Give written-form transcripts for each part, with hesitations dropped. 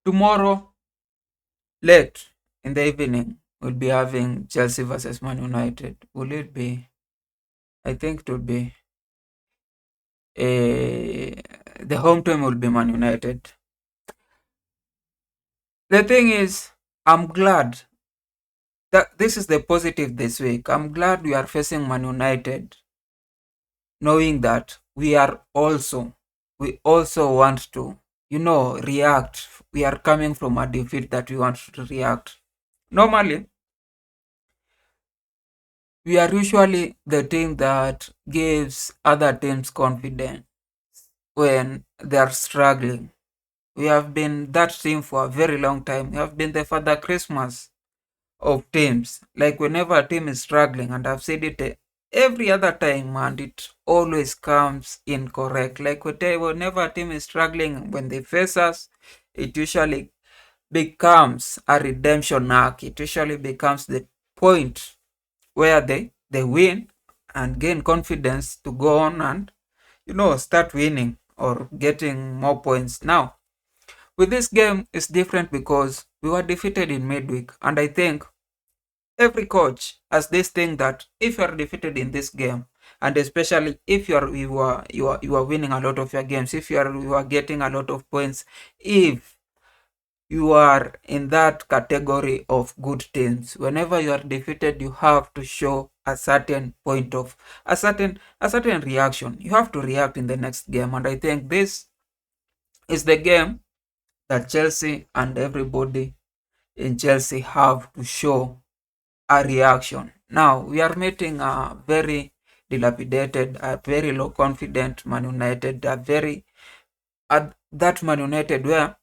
Tomorrow, late in the evening, we'll be having Chelsea versus Man United. Will it be? I think it will be the home team will be Man United. The thing is, I'm glad that this is the positive this week. I'm glad we are facing Man United, knowing that we also want to, react. We are coming from a defeat that we want to react. Normally, we are usually the team that gives other teams confidence when they are struggling. We have been that team for a very long time. We have been the Father Christmas of teams. Like whenever a team is struggling, and I've said it every other time, and it always comes incorrect. Like whenever a team is struggling, when they face us, it usually becomes a redemption arc. It usually becomes the point where they win and gain confidence to go on and start winning or getting more points. Now, with this game, it's different because we were defeated in midweek, and I think every coach has this thing that if you are defeated in this game, and especially if you are winning a lot of your games, if you are getting a lot of points, if you are in that category of good teams, whenever you are defeated, you have to show a certain point of a certain reaction. You have to react in the next game, and I think this is the game that Chelsea and everybody in Chelsea have to show a reaction. Now, we are meeting a very dilapidated, a very low confident Man United, that Man United where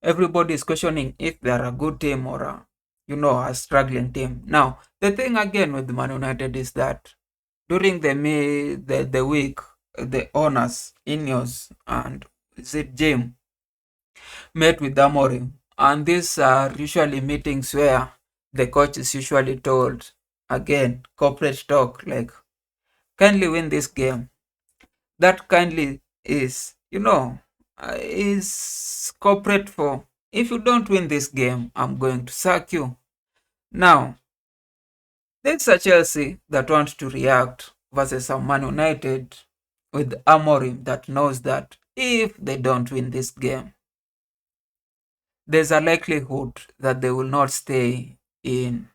everybody is questioning if they are a good team or a struggling team. Now, the thing again with Man United is that during the week, the owners, Ineos and Jim met with Amorim, and these are usually meetings where the coach is usually told, again, corporate talk, like, kindly win this game. That kindly is corporate for, if you don't win this game, I'm going to sack you. Now, there's a Chelsea that wants to react versus a Man United with Amorim that knows that if they don't win this game, there's a likelihood that they will not stay in,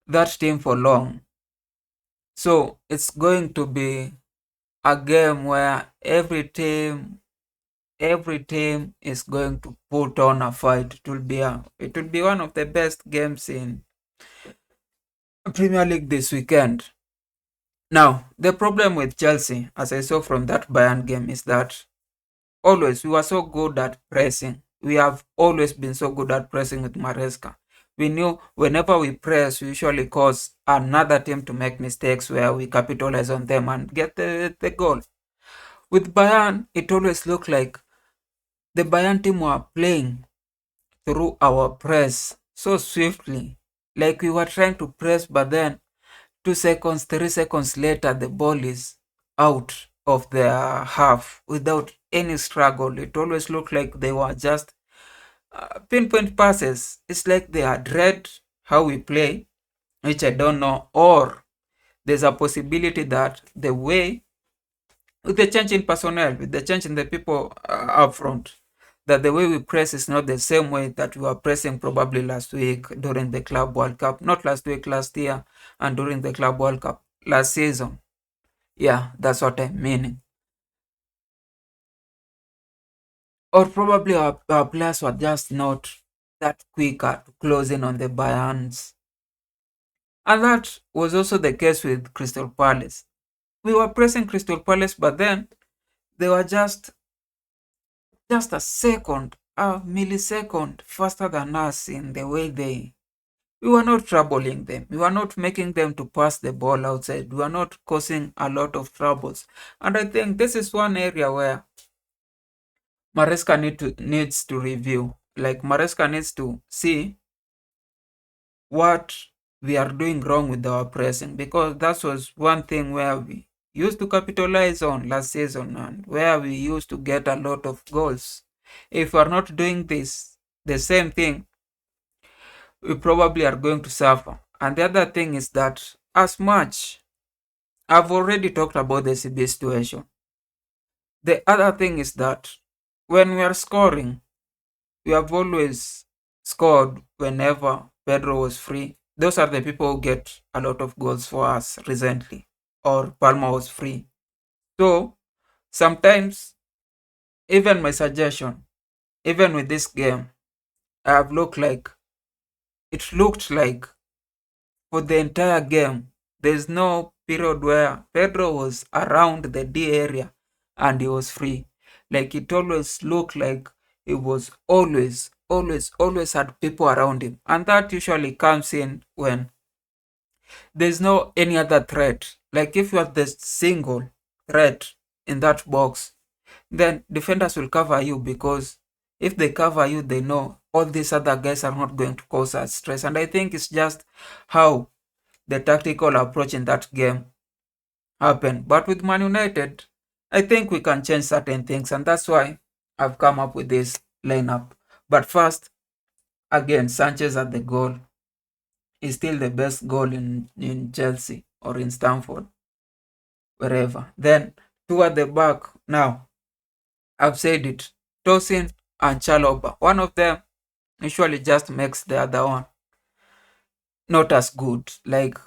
that team for long. So it's going to be a game where every team is going to put on a fight. It will be one of the best games in Premier League this weekend. Now, the problem with Chelsea, as I saw from that Bayern game, is that always we were so good at pressing. We have always been so good at pressing with Maresca. We knew whenever we press, we usually cause another team to make mistakes where we capitalize on them and get the goal. With Bayern, it always looked like the Bayern team were playing through our press so swiftly. Like we were trying to press, but then 2 seconds, 3 seconds later, the ball is out of their half without any struggle. It always looked like they were just pinpoint passes. It's like they had read how we play, which I don't know, or there's a possibility that the way, with the change in personnel, with the change in the people up front, that the way we press is not the same way that we were pressing probably last week during the Club World Cup. Not last week, last year, and during the Club World Cup last season. Yeah, that's what I'm meaning. Or probably our players were just not that quicker to close in on the Bayerns. And that was also the case with Crystal Palace. We were pressing Crystal Palace, but then they were just a second, a millisecond faster than us in the way we were not troubling them. We were not making them to pass the ball outside. We were not causing a lot of troubles. And I think this is one area where Maresca needs to review. Like Maresca needs to see what we are doing wrong with our pressing, because that was one thing where used to capitalize on last season and where we used to get a lot of goals. If we're not doing this, the same thing, we probably are going to suffer. And the other thing is that as much, I've already talked about the CB situation. The other thing is that when we are scoring, we have always scored whenever Pedro was free. Those are the people who get a lot of goals for us recently, or Palma was free. So sometimes, even my suggestion, even with this game, it looked like for the entire game, there's no period where Pedro was around the D area and he was free. Like it always looked like he was always had people around him. And that usually comes in when there's no any other threat. Like if you have the single threat in that box, then defenders will cover you, because if they cover you, they know all these other guys are not going to cause us stress. And I think it's just how the tactical approach in that game happened. But with Man United, I think we can change certain things, and that's why I've come up with this lineup. But first, again, Sanchez at the goal is still the best goal in Chelsea or in Stamford, wherever. Then two at the back. Now, I've said it. Tosin and Chalobah. One of them usually just makes the other one not as good. Like,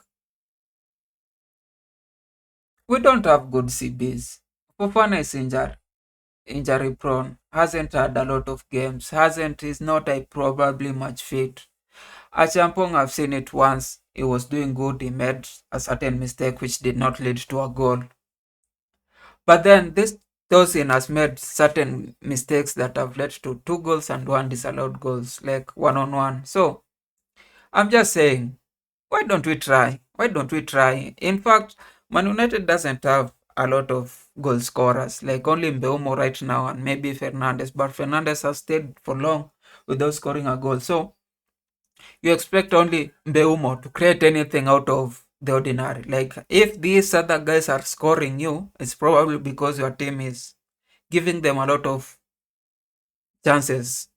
we don't have good CBs. Fofana is injury prone, hasn't had a lot of games, is not a probably much fit. Achampong, I've seen it once. He was doing good, he made a certain mistake which did not lead to a goal. But then this Tosin has made certain mistakes that have led to 2 goals and 1 disallowed goals, like 1-on-1. So I'm just saying, why don't we try? Why don't we try? In fact, Man United doesn't have a lot of goal scorers, like only Mbeumo right now and maybe Fernandes. But Fernandes has stayed for long without scoring a goal. So you expect only Mbeumo to create anything out of the ordinary. Like if these other guys are scoring you, it's probably because your team is giving them a lot of chances.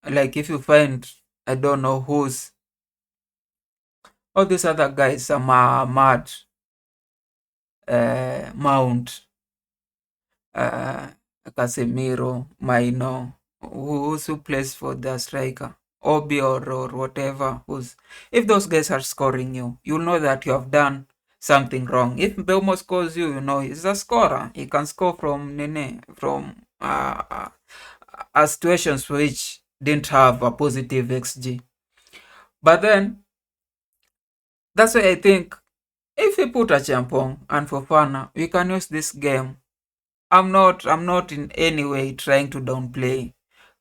Like if you find, I don't know who's, all these other guys, Ahmad, Mount, uh, Casemiro, Maino, who plays for the striker, Obi or whatever, if those guys are scoring you, you'll know that you have done something wrong. If Belmo scores you, you know he's a scorer. He can score from situations which didn't have a positive XG. But then, that's why I think if we put Achampong and Fofana, we can use this game. I'm not in any way trying to downplay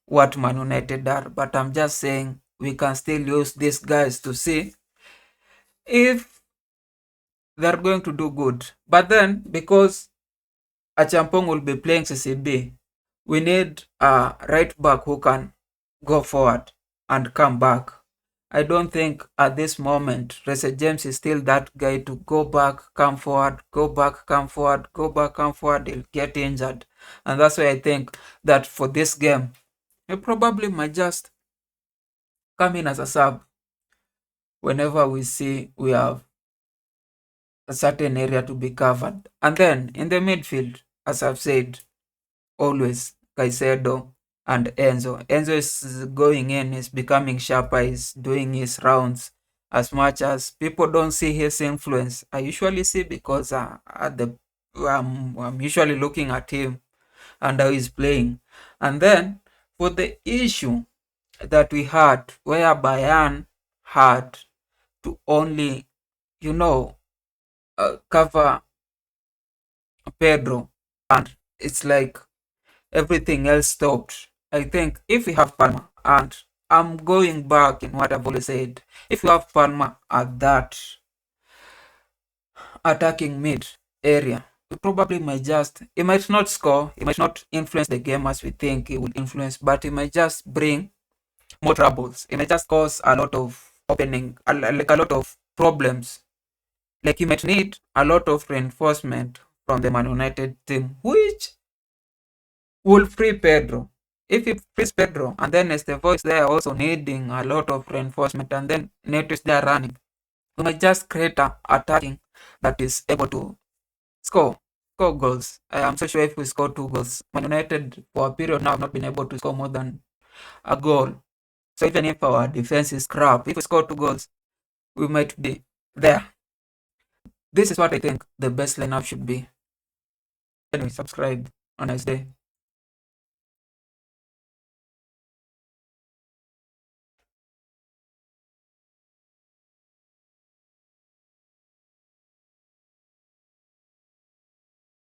what Man United are, but I'm just saying we can still use these guys to see if they're going to do good. But then, because Achampong will be playing CCB, we need a right back who can go forward and come back. I don't think at this moment Reece James is still that guy to go back, come forward, go back, come forward, go back, come forward. He'll get injured. And that's why I think that for this game, he probably might just come in as a sub whenever we see we have a certain area to be covered. And then in the midfield, as I've said, always Caicedo and Enzo. Enzo is going in, he's becoming sharper, he's doing his rounds. As much as people don't see his influence, I usually see, because I'm usually looking at him and how he's playing. And then for the issue that we had, where Bayern had to only, cover Pedro, and it's like everything else stopped. I think if we have Palma, and I'm going back in what I've always said, if you have Palma at that attacking mid area, he probably he might not score, he might not influence the game as we think he would influence, but he might just bring more troubles. It might just cause a lot of like a lot of problems. Like he might need a lot of reinforcement from the Man United team, which will free Pedro. If he frees Pedro, and then Estevao is there also needing a lot of reinforcement, and then Neto is there running, we might just create a attacking that is able to score score goals. I am so sure if we score 2 goals, Man United for a period now have not been able to score more than a goal. So even if our defense is crap, if we score 2 goals, we might be there. This is what I think the best lineup should be. Anyway, subscribe. A nice day.